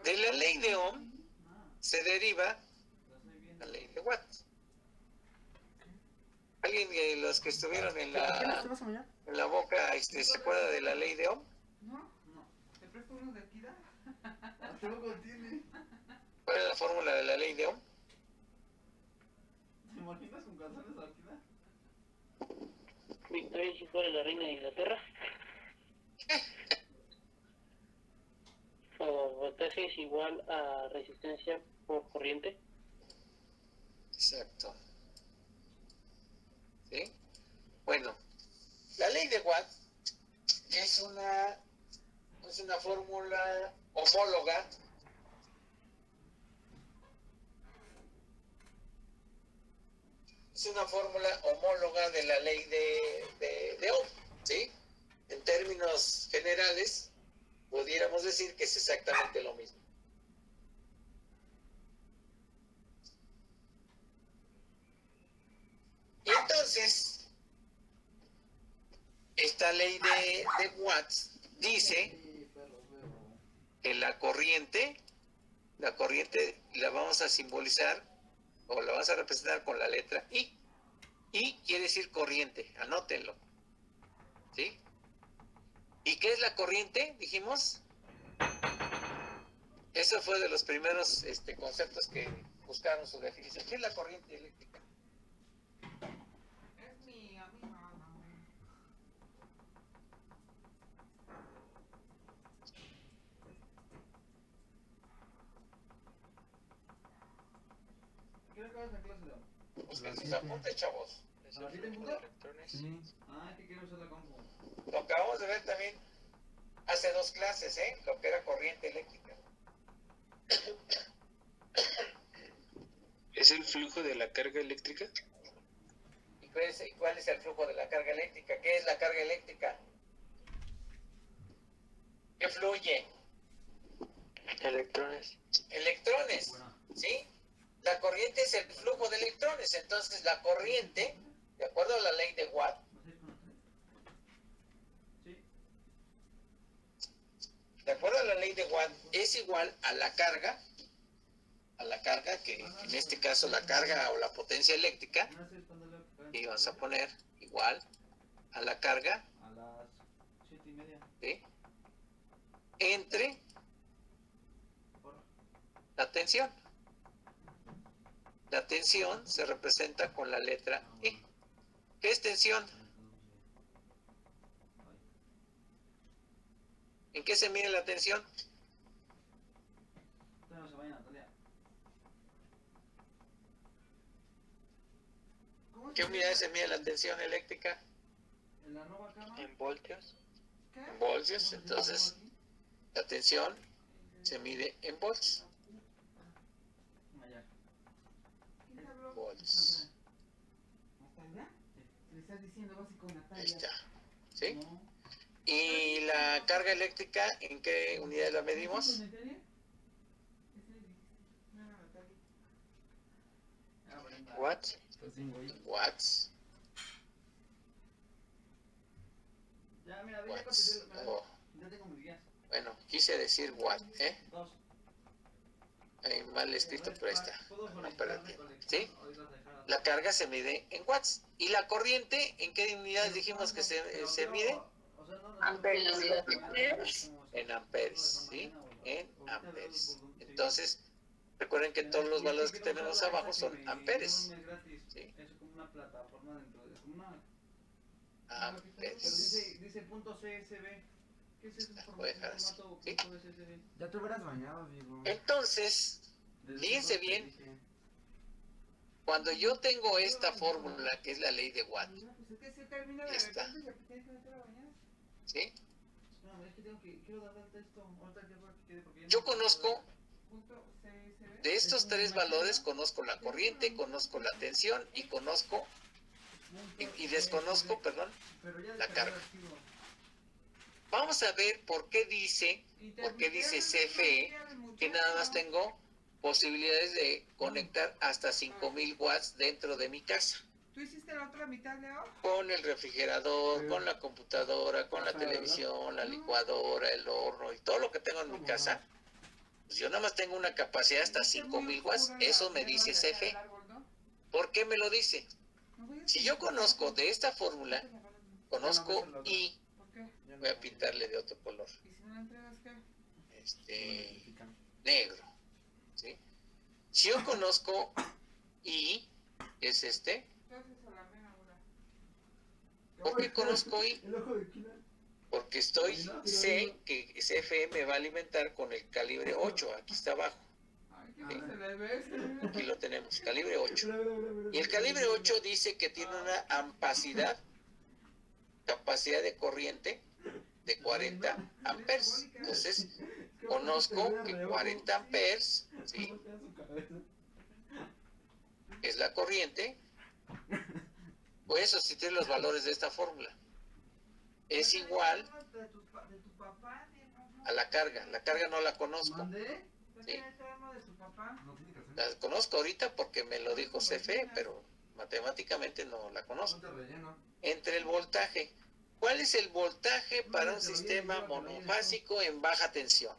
de la ley de Ohm se deriva la ley de Watt. ¿Alguien de los que estuvieron en la boca se acuerda de la ley de Ohm? No. ¿Te presto uno de Akira? Tampoco tiene. ¿Cuál es la fórmula de la ley de Ohm? ¿Te imaginas con canciones de Akira? Victoria es igual a la reina de Inglaterra. O voltaje es igual a resistencia por corriente. Exacto. ¿Sí? Bueno, la ley de Watt es una fórmula homóloga de la ley de Ohm, ¿sí? En términos generales, pudiéramos decir que es exactamente lo mismo. Y entonces, esta ley de Watts dice que la corriente la vamos a simbolizar o la vamos a representar con la letra I. I quiere decir corriente, anótenlo. ¿Sí? ¿Y qué es la corriente? Dijimos. Eso fue de los primeros conceptos que buscaron su definición. ¿Qué es la corriente eléctrica? Es mi amiga. ¿Qué hora acabas la clase de hoy? Busquen sus apuntes, chavos. ¿A las 7 en punto? Sí. Ah, es que quiero usar la compu. Lo acabamos de ver también hace 2 clases, lo que era corriente eléctrica. ¿Es el flujo de la carga eléctrica? ¿Y cuál es el flujo de la carga eléctrica? ¿Qué es la carga eléctrica? ¿Qué fluye? Electrones. Electrones, ¿sí? La corriente es el flujo de electrones. Entonces la corriente, de acuerdo a la ley de Watt, es igual a la carga que en este caso la carga o la potencia eléctrica, y vamos a poner igual a la carga a las 7:30. ¿sí? Entre la tensión. La tensión se representa con la letra E. ¿Qué es tensión? ¿En qué se mide la tensión? No se vayan, Natalia. ¿Qué unidades se mide la tensión eléctrica? ¿En la nueva cama? En voltios. En voltios. Entonces la tensión se mide en volts. Volts. Le estás diciendo básico, Natalia. Ahí está. ¿Sí? ¿Y la carga eléctrica en qué unidades la medimos? Watts. Watts. Ya, mira, ya Watts. Oh, ya tengo mis guías. bueno, quise decir watt, Dos. Hay mal escrito, pero ahí está. Puedo No perder conectarme tiempo. con ¿Sí? La carga se mide en watts. ¿Y la corriente en qué unidades dijimos que se mide? Amperes. En amperes, ¿sí? En amperes. Entonces, recuerden que todos los valores que tenemos abajo son amperes. ¿Sí? Es como una plataforma dentro de... Es como una... Amperes. Dice punto CSV. ¿Qué es eso? Voy a dejar así, Formato ¿sí? .ssd. Ya te hubieras bañado, Diego. Entonces, Desde fíjense eso te bien, dije. cuando yo tengo esta fórmula, que es la ley de Watt, Pues es que se termina de Esta. repente y tienes que meter a bañar. ¿sí? Espérame, es que quiero dar alta esto. Ahorita ya para que quede porque ya Yo no me acuerdo conozco, punto CSV. de Es estos como tres una valores, tabla. conozco la corriente, conozco la tensión y conozco, y desconozco, perdón, Pero ya la descargué el carga. archivo. Vamos a ver por qué dice CFE que nada más tengo posibilidades de conectar hasta 5000 watts dentro de mi casa. ¿Tú hiciste la otra mitad, Leo? Con el refrigerador, con la computadora, con la televisión, la licuadora, el horno y todo lo que tengo en mi casa. Pues yo nada más tengo una capacidad hasta 5000 watts. Eso me dice CFE. ¿Por qué me lo dice? Si yo conozco de esta fórmula, conozco I, voy a pintarle de otro color, ¿Y si no la entregas qué? negro, ¿sí? Si yo conozco I, que es este, ¿por qué conozco I? Porque sé que CFE me va a alimentar con el calibre 8, aquí está abajo. Ay, ¿qué se le ve? Aquí lo tenemos, calibre 8. Y el calibre 8 dice que tiene una capacidad de corriente de 40 amperes. Entonces, conozco que 40 amperes, ¿sí?, es la corriente. Voy a sustituir los valores de esta fórmula. Es igual a la carga. La carga no la conozco. ¿Sí? La conozco ahorita porque me lo dijo CFE, pero matemáticamente no la conozco. Entre el voltaje. ¿Cuál es el voltaje para un sistema monofásico en baja tensión?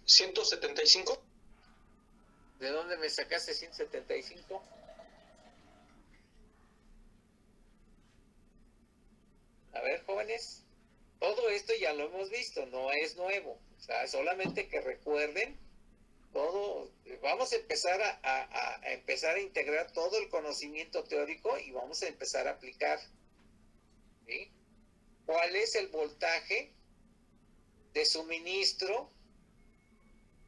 ¿175? ¿De dónde me sacaste 175? A ver, jóvenes, todo esto ya lo hemos visto, no es nuevo. O sea, solamente que recuerden todo. Vamos a empezar a empezar a integrar todo el conocimiento teórico y vamos a empezar a aplicar. ¿Sí? ¿Cuál es el voltaje de suministro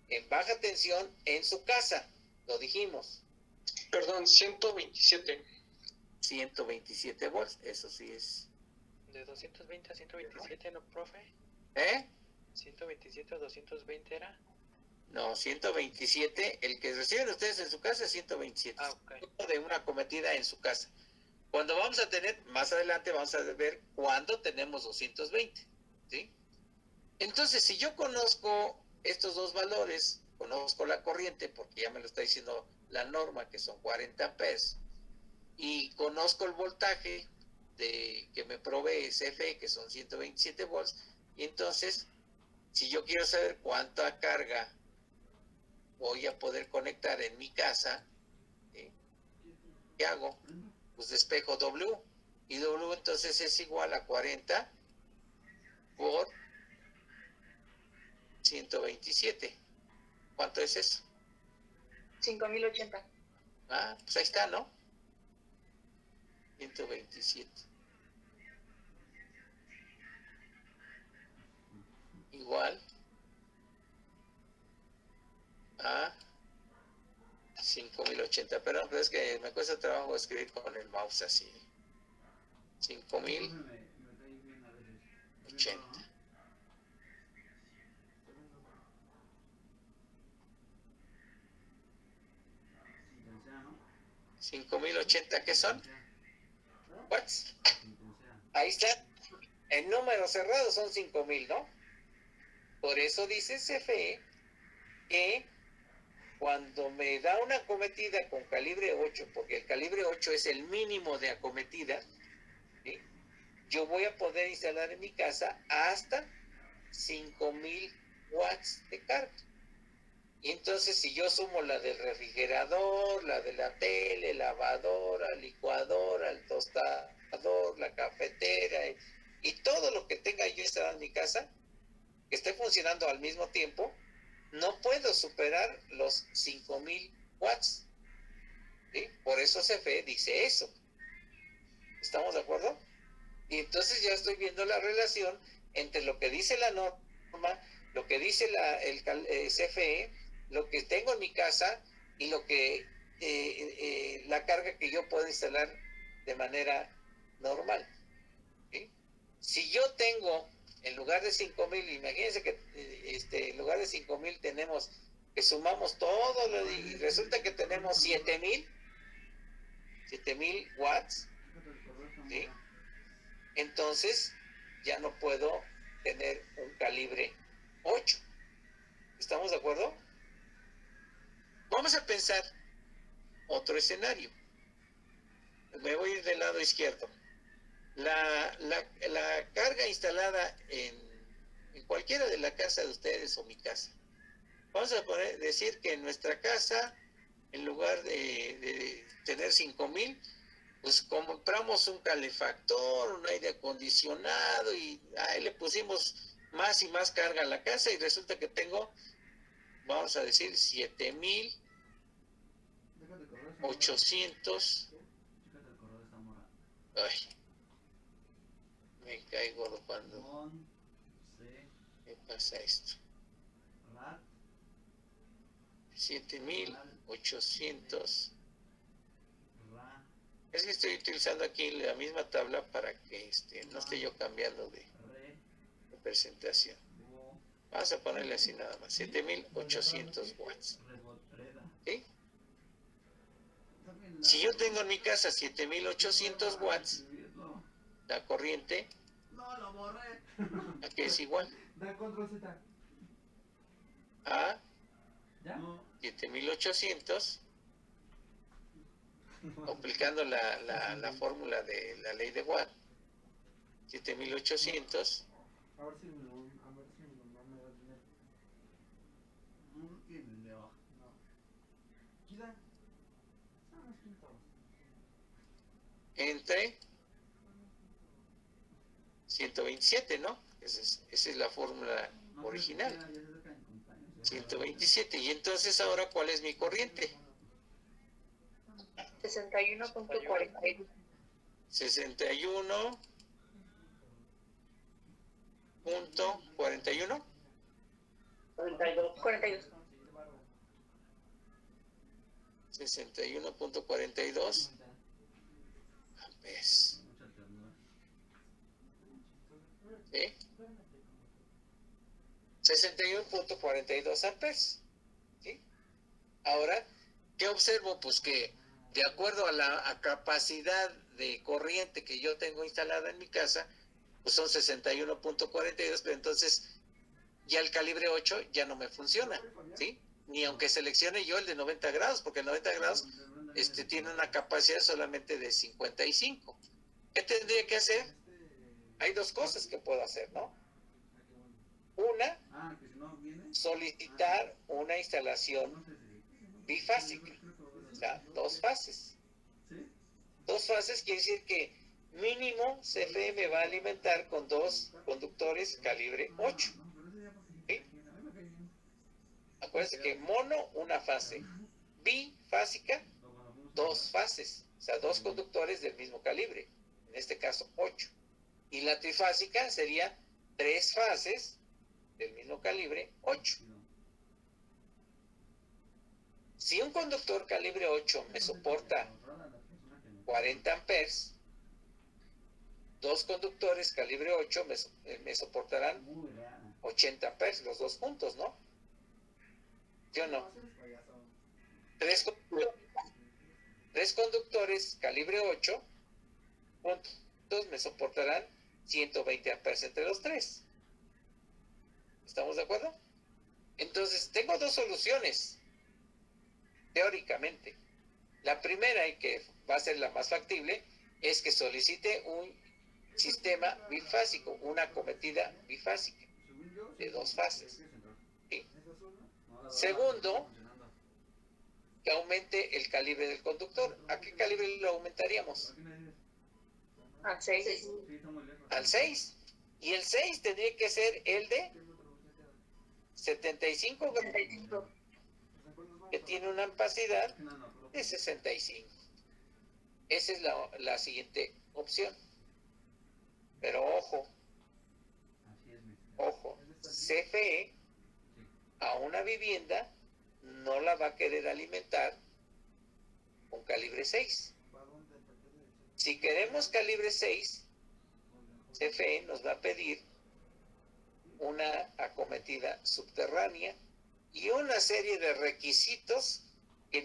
en baja tensión en su casa? Lo dijimos. Perdón, 127. 127 volts, eso sí es. De 220 a 127, ¿no, profe? ¿Eh? 127 a 220 era. No, 127, el que reciben ustedes en su casa es 127. Ah, ok. De una cometida en su casa. Cuando vamos a tener, más adelante vamos a ver cuándo tenemos 220, ¿sí? Entonces, si yo conozco estos dos valores, conozco la corriente, porque ya me lo está diciendo la norma, que son 40 amperes, y conozco el voltaje que me provee CFE, que son 127 volts, y entonces, si yo quiero saber cuánta carga voy a poder conectar en mi casa, ¿sí?, ¿qué hago? Pues despejo W, y W entonces es igual a 40 por 127. ¿Cuánto es eso? 5080. Ah, pues ahí está, ¿no? 127. Igual a 5080. Pero es que me cuesta trabajo escribir con el mouse así. 5080. 5080, ¿qué son? Watts. Ahí está. En números cerrados son 5000, ¿no? Por eso dice CFE que cuando me da una acometida con calibre 8, porque el calibre 8 es el mínimo de acometida, ¿sí?, yo voy a poder instalar en mi casa hasta 5000 watts de carga. Y entonces, si yo sumo la del refrigerador, la de la tele, lavadora, licuadora, el tostador, la cafetera y todo lo que tenga yo instalado en mi casa, que esté funcionando al mismo tiempo, no puedo superar los 5000 watts. ¿Sí? Por eso CFE dice eso. ¿Estamos de acuerdo? Y entonces ya estoy viendo la relación entre lo que dice la norma, lo que dice el CFE, lo que tengo en mi casa y lo que la carga que yo puedo instalar de manera normal. ¿Sí? Si yo tengo, en lugar de 5000, imagínense que en lugar de 5000 tenemos, que sumamos todo y resulta que tenemos 7000 watts, ¿sí? Entonces ya no puedo tener un calibre 8. ¿Estamos de acuerdo? Vamos a pensar otro escenario. Me voy a ir del lado izquierdo. La carga instalada en cualquiera de la casa de ustedes o mi casa. Vamos a decir que en nuestra casa, en lugar de tener 5000, pues compramos un calefactor, un aire acondicionado y ahí le pusimos más y más carga a la casa y resulta que tengo, vamos a decir, 7800. Ay, me caigo cuando me pasa esto. 7800. Es que estoy utilizando aquí la misma tabla para que no esté yo cambiando de presentación. Vamos a ponerle así nada más, 7800 watts. ¿Sí? Si yo tengo en mi casa 7800 watts, la corriente, ¿a qué es igual? A 7800, aplicando la fórmula de la ley de Watt, 7800 entre 127, ¿no? Esa es la fórmula original. 127. Y entonces ahora, ¿cuál es mi corriente? 61.42. 61.41. 42. 61.42 amperes. ¿Sí? 61.42 amperes. ¿Sí? Ahora, ¿qué observo? Pues que de acuerdo a la capacidad de corriente que yo tengo instalada en mi casa, pues son 61.42, pero entonces ya el calibre 8 ya no me funciona, ¿sí? Ni aunque seleccione yo el de 90 grados, porque el 90 grados tiene una capacidad solamente de 55. ¿Qué tendría que hacer? Hay dos cosas que puedo hacer, ¿no? Una, solicitar una instalación bifásica, o sea, dos fases. Dos fases quiere decir que mínimo CFE me va a alimentar con dos conductores calibre 8. ¿Sí? Acuérdense que mono, una fase. Bifásica, dos fases. O sea, dos conductores del mismo calibre. En este caso, 8. Y la trifásica sería tres fases del mismo calibre, 8. Si un conductor calibre 8 me soporta 40 amperes, dos conductores calibre 8 me soportarán 80 amperes, los dos juntos, ¿no? ¿Sí o no? Tres conductores calibre 8 juntos me soportarán 120 amperes entre los tres. ¿Estamos de acuerdo? Entonces, tengo dos soluciones, teóricamente. La primera, y que va a ser la más factible, es que solicite un sistema bifásico, una acometida bifásica de dos fases. ¿Sí? Segundo, que aumente el calibre del conductor. ¿A qué calibre lo aumentaríamos? Al 6. Al 6. Y el 6 tendría que ser el de 75 gramos, 35. que tiene una opacidad de 65. Esa es la siguiente opción. Pero ojo, CFE a una vivienda no la va a querer alimentar con calibre 6. Si queremos calibre 6, CFE nos va a pedir una acometida subterránea y una serie de requisitos que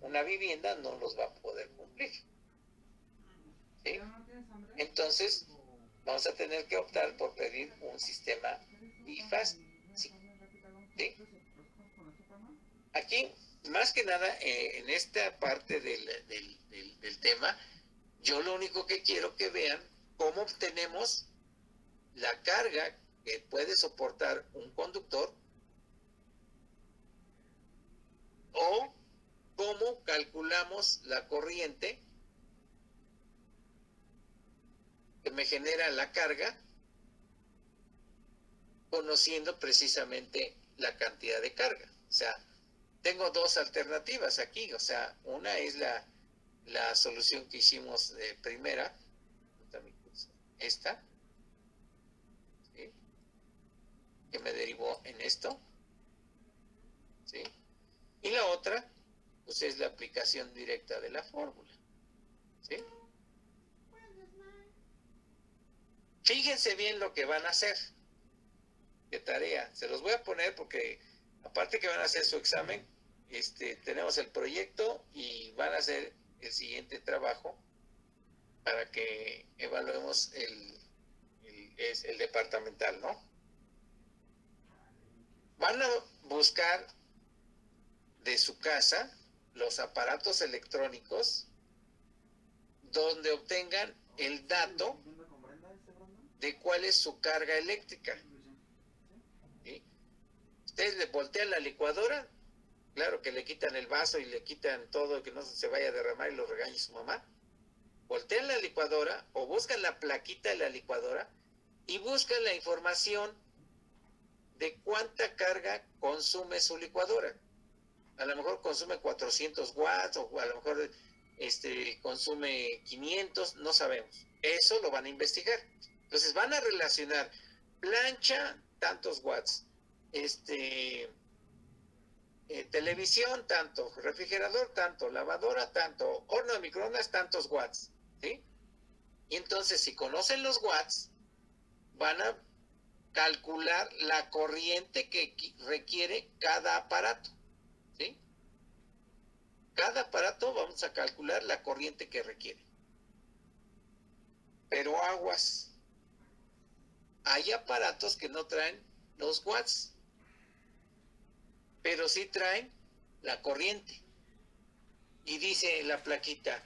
una vivienda no los va a poder cumplir. ¿Sí? Entonces, vamos a tener que optar por pedir un sistema bifásico. ¿Sí? Aquí, más que nada, en esta parte del tema, yo lo único que quiero que vean cómo obtenemos la carga que puede soportar un conductor o cómo calculamos la corriente que me genera la carga, conociendo precisamente la cantidad de carga. O sea, tengo dos alternativas aquí. O sea, una es la solución que hicimos de primera, esta, ¿sí?, que me derivó en esto, ¿sí? Y la otra, pues es la aplicación directa de la fórmula, ¿sí? Fíjense bien lo que van a hacer de tarea. Se los voy a poner porque aparte que van a hacer su examen, tenemos el proyecto y van a hacer el siguiente trabajo para que evaluemos el departamental, ¿no? Van a buscar de su casa los aparatos electrónicos donde obtengan el dato de cuál es su carga eléctrica. ¿Sí? Ustedes le voltean la licuadora, claro que le quitan el vaso y le quitan todo, que no se vaya a derramar y lo regañe su mamá. Voltean la licuadora o buscan la plaquita de la licuadora y buscan la información de cuánta carga consume su licuadora. A lo mejor consume 400 watts o a lo mejor consume 500, no sabemos. Eso lo van a investigar. Entonces van a relacionar plancha, tantos watts, televisión, tanto, refrigerador, tanto, lavadora, tanto, horno de microondas, tantos watts, ¿sí? Y entonces, si conocen los watts, van a calcular la corriente que requiere cada aparato, ¿sí? Cada aparato vamos a calcular la corriente que requiere. Pero aguas, hay aparatos que no traen los watts, pero sí traen la corriente. Y dice la plaquita,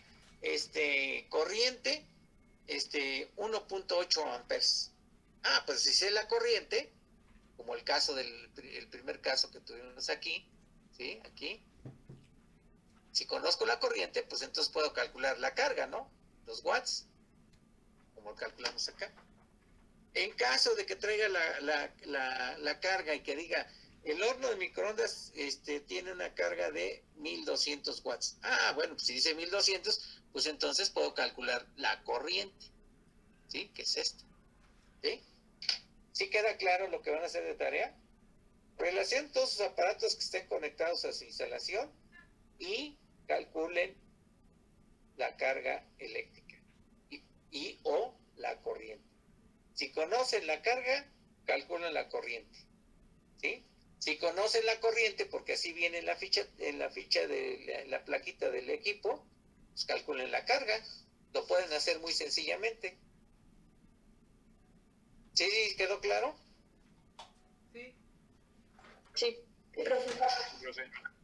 corriente, 1.8 amperes. Ah, pues si sé la corriente, como el primer caso que tuvimos aquí, ¿sí? Aquí. Si conozco la corriente, pues entonces puedo calcular la carga, ¿no? Los watts, como calculamos acá. En caso de que traiga la carga y que diga, el horno de microondas tiene una carga de 1200 watts. Ah, bueno, pues si dice 1200, pues entonces puedo calcular la corriente, ¿sí? Que es esta, ¿sí? ¿Sí queda claro lo que van a hacer de tarea? Relacionen todos sus aparatos que estén conectados a su instalación y calculen la carga eléctrica o la corriente. Si conocen la carga, calculan la corriente, ¿sí? Si conocen la corriente, porque así viene en la ficha de la plaquita del equipo, pues calculen la carga. Lo pueden hacer muy sencillamente. ¿Sí quedó claro? Sí. Sí.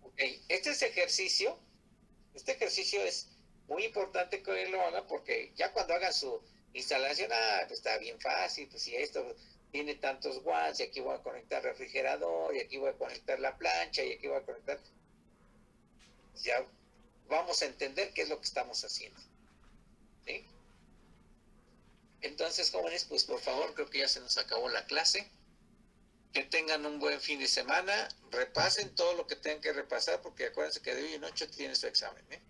Okay. Este ejercicio es muy importante que lo hagan porque ya cuando hagan su instalación, pues está bien fácil, pues si esto tiene tantos watts, y aquí voy a conectar refrigerador, y aquí voy a conectar la plancha, y aquí voy a conectar, ya vamos a entender qué es lo que estamos haciendo, ¿sí? Entonces, jóvenes, pues por favor, creo que ya se nos acabó la clase. Que tengan un buen fin de semana. Repasen todo lo que tengan que repasar, porque acuérdense que de hoy en 8 tienen su examen, ¿eh?